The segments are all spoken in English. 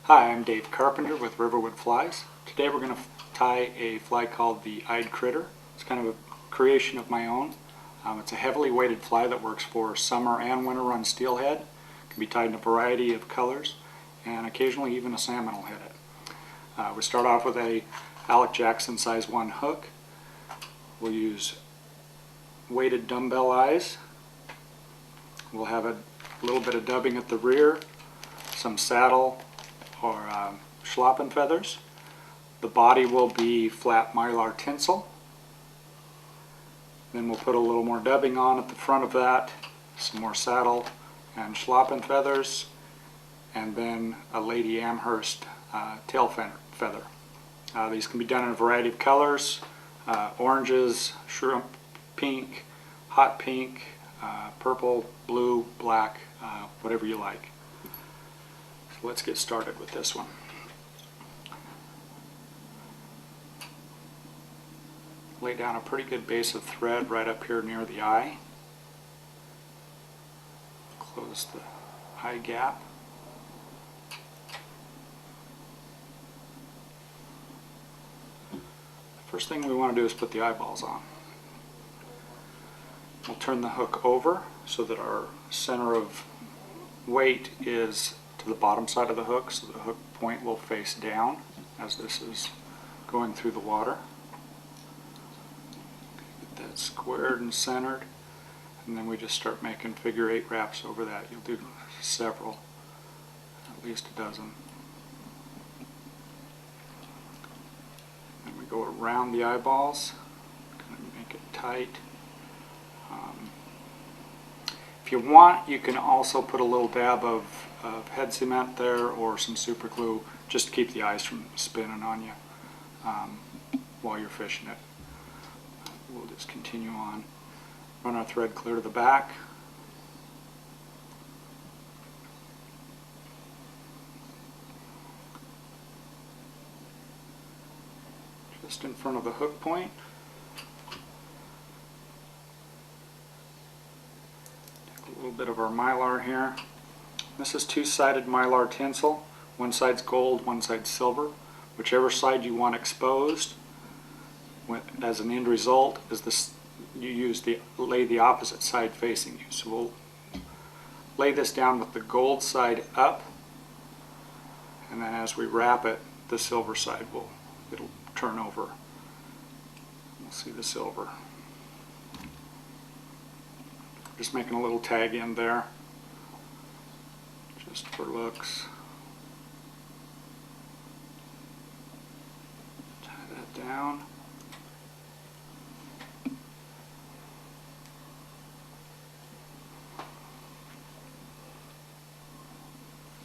Hi, I'm Dave Carpenter with Riverwood Flies. Today we're going to tie a fly called the Eyed Critter. It's kind of a creation of my own. It's a heavily weighted fly that works for summer and winter on steelhead. It can be tied in a variety of colors, and occasionally even a salmon will hit it. We start off with a Alec Jackson size 1 hook. We'll use weighted dumbbell eyes. We'll have a little bit of dubbing at the rear, some saddle or schlappen feathers. The body will be flat mylar tinsel. Then we'll put a little more dubbing on at the front of that, some more saddle and schlappen feathers, and then a Lady Amherst tail feather. These can be done in a variety of colors: oranges, shrimp pink, hot pink, purple, blue, black, whatever you like. So let's get started with this one. Lay down a pretty good base of thread right up here near the eye. Close the eye gap. The first thing we want to do is put the eyeballs on. We'll turn the hook over so that our center of weight is to the bottom side of the hook, so the hook point will face down as this is going through the water. Get that squared and centered, and then we just start making figure 8 wraps over that. You'll do several, at least a dozen. And we go around the eyeballs, kind of make it tight. If you want, you can also put a little dab of head cement there or some super glue just to keep the eyes from spinning on you while you're fishing it. We'll just continue on. Run our thread clear to the back. Just in front of the hook point. A little bit of our mylar here. This is two-sided mylar tinsel. One side's gold, one side's silver. Whichever side you want exposed, as an end result, is this. You lay the opposite side facing you. So we'll lay this down with the gold side up, and then as we wrap it, the silver side it'll turn over. We'll see the silver. Just making a little tag in there, just for looks. Tie that down.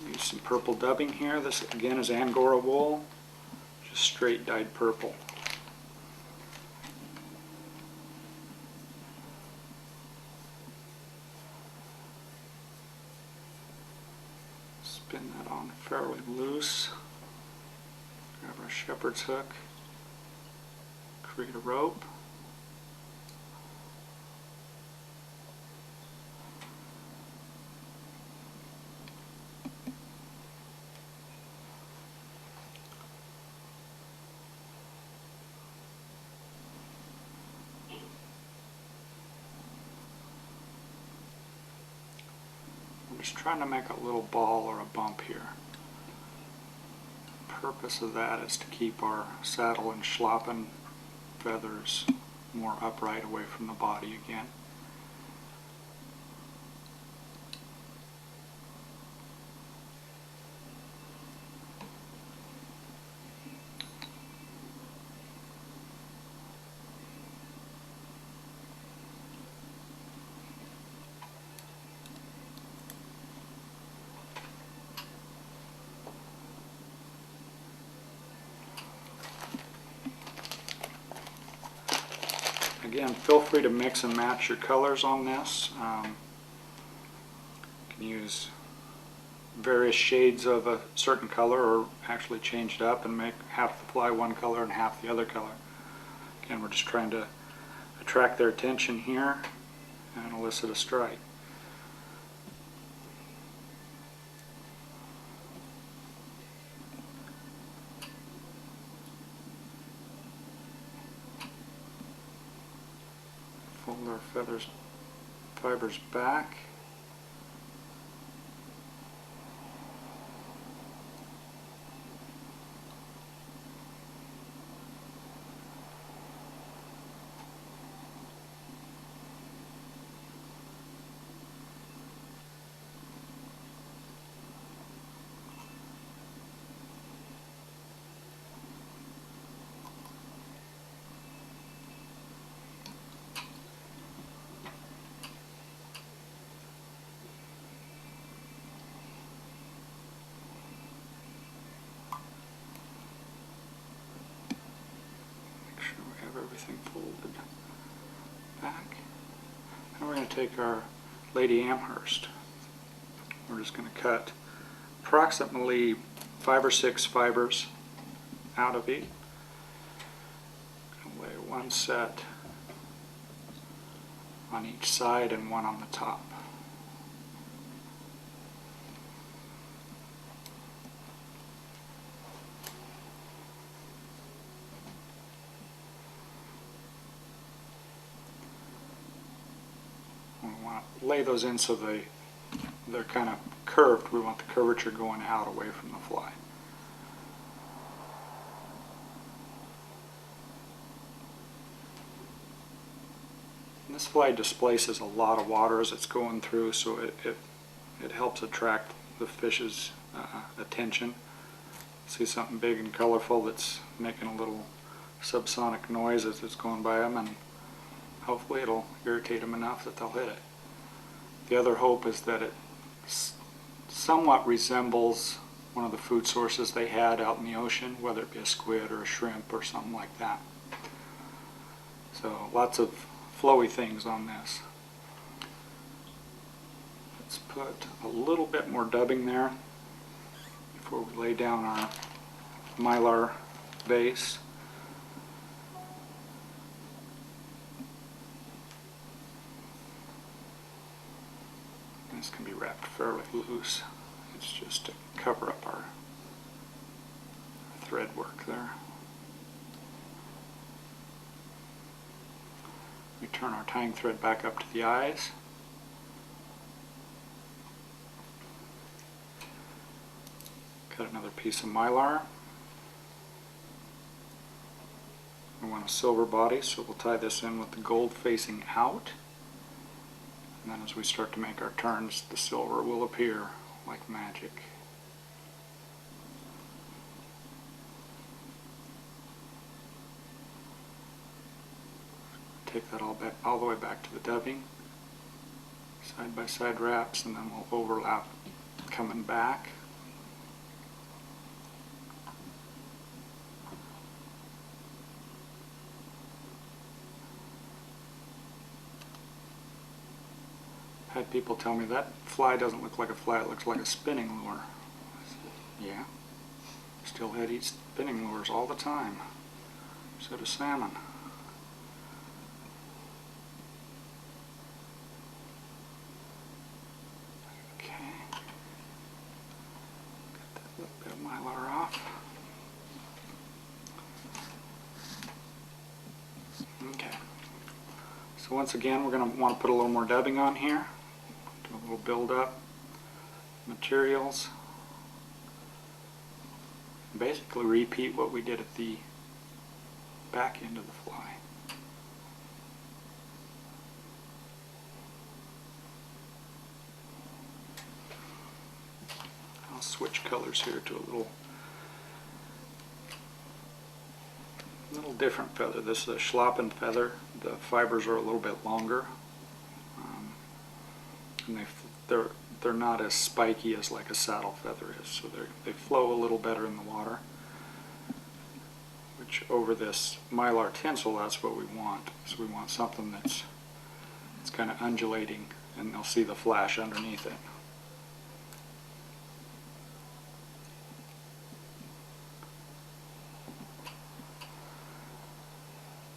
Use some purple dubbing here. This again is Angora wool, just straight dyed purple. Spin that on fairly loose. Grab our shepherd's hook. Create a rope. Just trying to make a little ball or a bump here. The purpose of that is to keep our saddle and schlappen feathers more upright away from the body again. Again, feel free to mix and match your colors on this. You can use various shades of a certain color, or actually change it up and make half the fly one color and half the other color. Again, we're just trying to attract their attention here and elicit a strike. our fibers back. Everything folded back. And we're going to take our Lady Amherst. We're just going to cut approximately 5 or 6 fibers out of it. Lay one set on each side and one on the top. Lay those in so they're kind of curved. We want the curvature going out away from the fly. And this fly displaces a lot of water as it's going through, so it helps attract the fish's attention. See something big and colorful that's making a little subsonic noise as it's going by them, and hopefully it'll irritate them enough that they'll hit it. The other hope is that it somewhat resembles one of the food sources they had out in the ocean, whether it be a squid or a shrimp or something like that. So lots of flowy things on this. Let's put a little bit more dubbing there before we lay down our mylar base. This can be wrapped fairly loose. It's just to cover up our thread work there. We turn our tying thread back up to the eyes. Cut another piece of mylar. We want a silver body, so we'll tie this in with the gold facing out. And then as we start to make our turns, the silver will appear like magic. Take that all the way back to the dubbing. Side by side wraps, and then we'll overlap coming back. Had people tell me that fly doesn't look like a fly, it looks like a spinning lure. I said, yeah, steelhead eats spinning lures all the time. So does salmon. Okay, got that little bit of mylar off. Okay, so once again we're going to want to put a little more dubbing on here. A little build up materials. Basically repeat what we did at the back end of the fly. I'll switch colors here to a little different feather. This is a Schlappen feather. The fibers are a little bit longer. And they're not as spiky as like a saddle feather is, so they flow a little better in the water. Which over this mylar tinsel, that's what we want. So we want something that's kind of undulating, and they'll see the flash underneath it.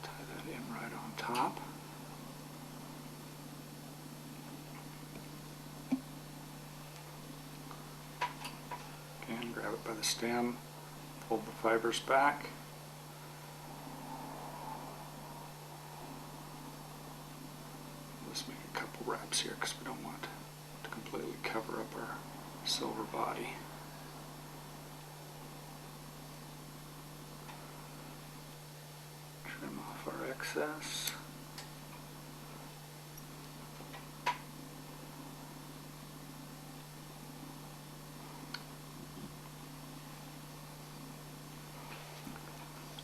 Tie that in right on top. Again, grab it by the stem, fold the fibers back. tips here because we don't want to completely cover up our silver body. Trim off our excess.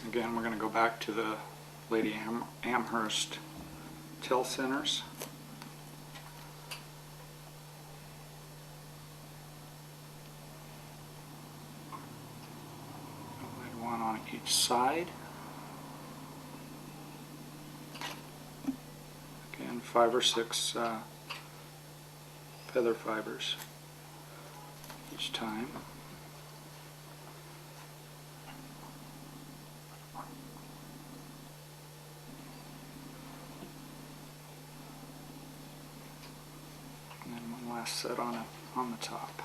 Again, we're going to go back to the Lady Amherst till centers. I'll one on each side. Again, 5 or 6 feather fibers each time. And then one last set on the top.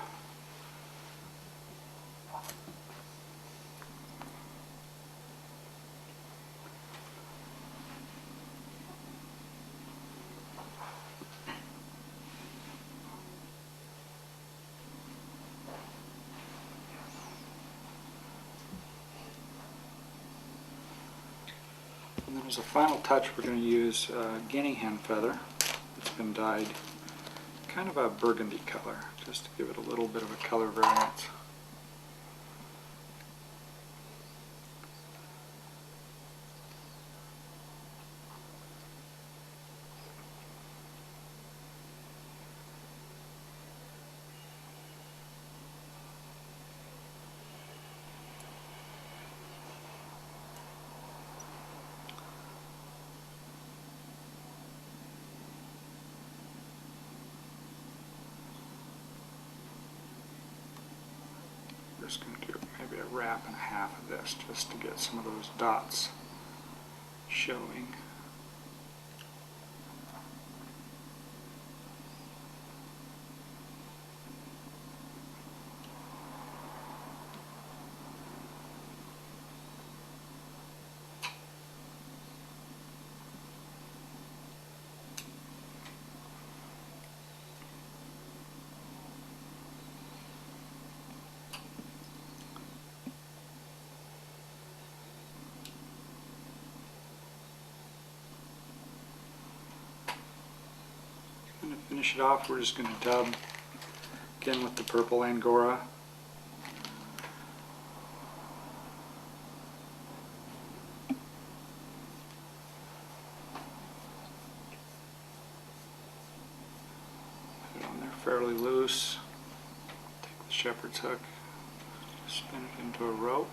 And then as a final touch, we're going to use guinea hen feather. It's been dyed kind of a burgundy color, just to give it a little bit of a color variance. Just going to do maybe a wrap and a half of this just to get some of those dots showing. To finish it off, we're just going to dub again with the purple Angora. Put it on there fairly loose. Take the shepherd's hook, spin it into a rope.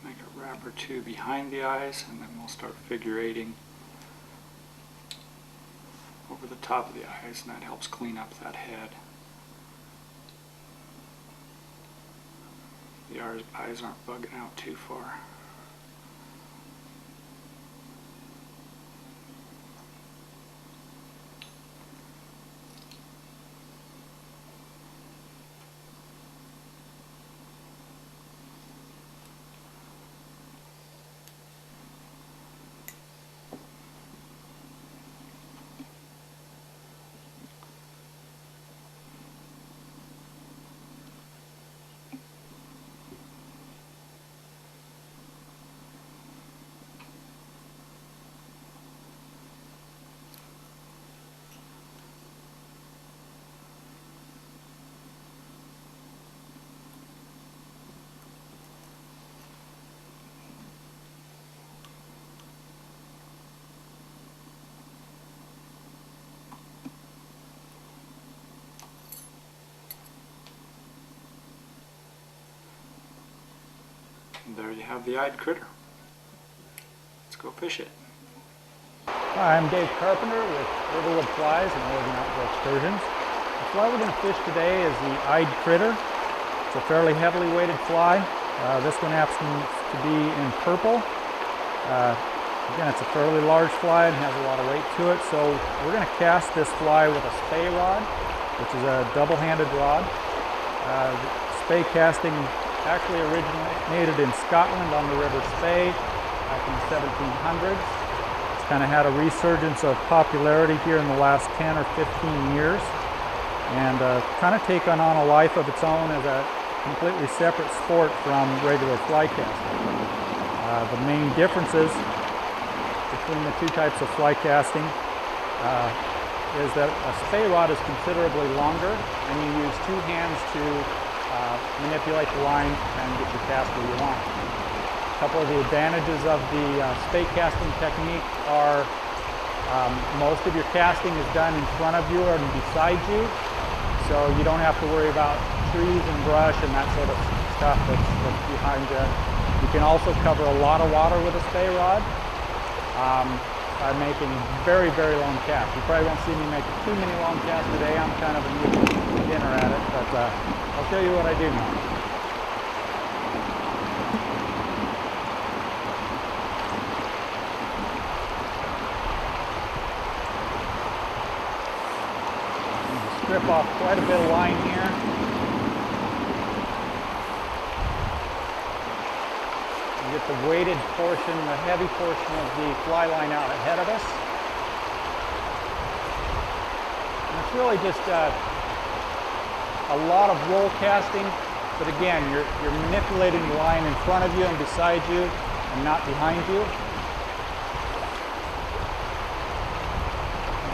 Make a wrap or two behind the eyes, and then we'll start figure eighting over the top of the eyes, and that helps clean up that head. The eyes aren't bugging out too far. And there you have the eyed critter. Let's go fish it. Hi, I'm Dave Carpenter with Riverwood Flies and Oregon Outdoor Excursions. The fly we're going to fish today is the eyed critter. It's a fairly heavily weighted fly. This one happens to be in purple. Again, it's a fairly large fly and has a lot of weight to it, so we're going to cast this fly with a spey rod, which is a double-handed rod. Spey casting actually originated in Scotland on the River Spey back in the 1700s. It's kind of had a resurgence of popularity here in the last 10 or 15 years, and kind of taken on a life of its own as a completely separate sport from regular fly casting. The main differences between the two types of fly casting is that a spey rod is considerably longer, and you use two hands to manipulate the line and get your cast where you want. A couple of the advantages of the spey casting technique are most of your casting is done in front of you or beside you, so you don't have to worry about trees and brush and that sort of stuff that's behind you. You can also cover a lot of water with a spey rod by making very, very long casts. You probably won't see me make too many long casts today. I'm kind of a new beginner at it, but I'll show you what I do now. Strip off quite a bit of line here. And get the weighted portion, the heavy portion of the fly line out ahead of us. And it's really just a lot of roll casting, but again, you're manipulating the line in front of you and beside you and not behind you.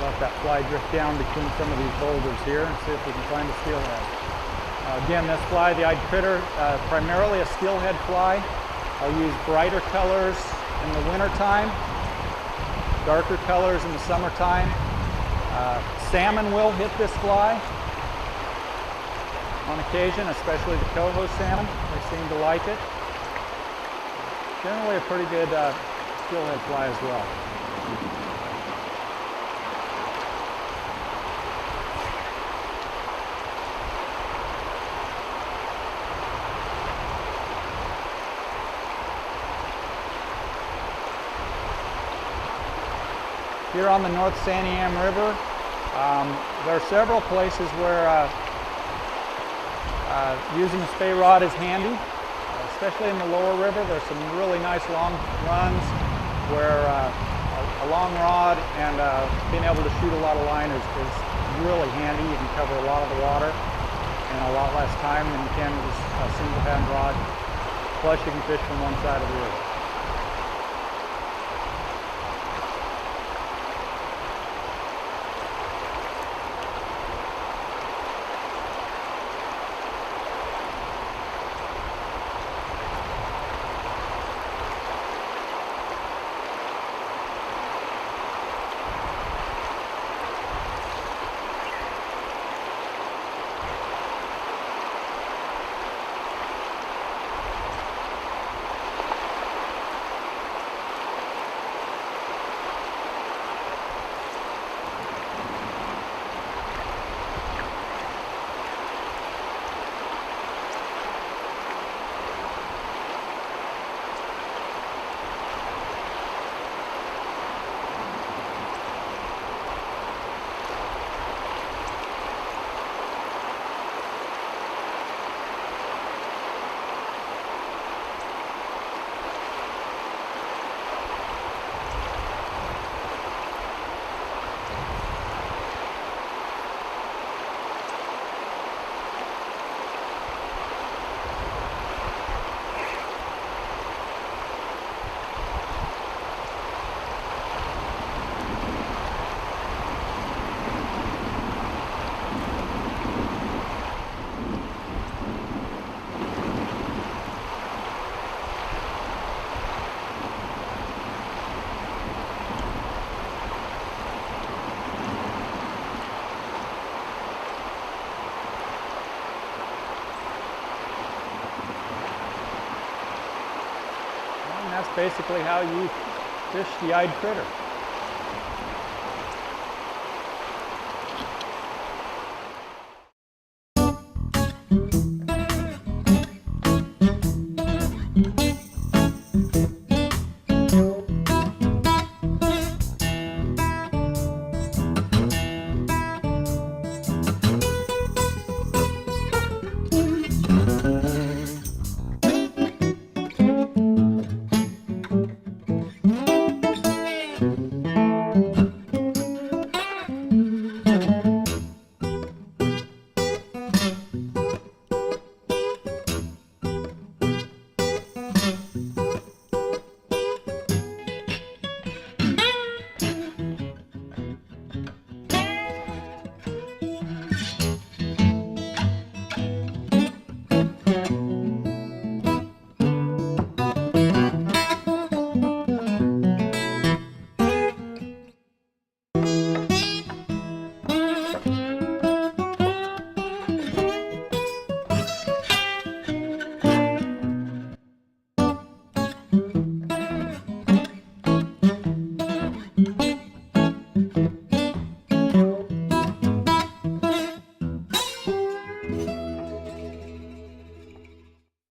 Let that fly drift down between some of these boulders here and see if we can find a steelhead. Again, this fly, the eyed critter, primarily a steelhead fly. I'll use brighter colors in the wintertime, darker colors in the summertime. Salmon will hit this fly on occasion, especially the coho salmon. They seem to like it. Generally a pretty good steelhead fly as well. Here on the North Santiam River, there are several places where using a spey rod is handy, especially in the lower river. There's some really nice long runs where a long rod and being able to shoot a lot of line is really handy. You can cover a lot of the water in a lot less time than you can with a single hand rod. Plus you can fish from one side of the river. That's basically how you fish the eyed critter.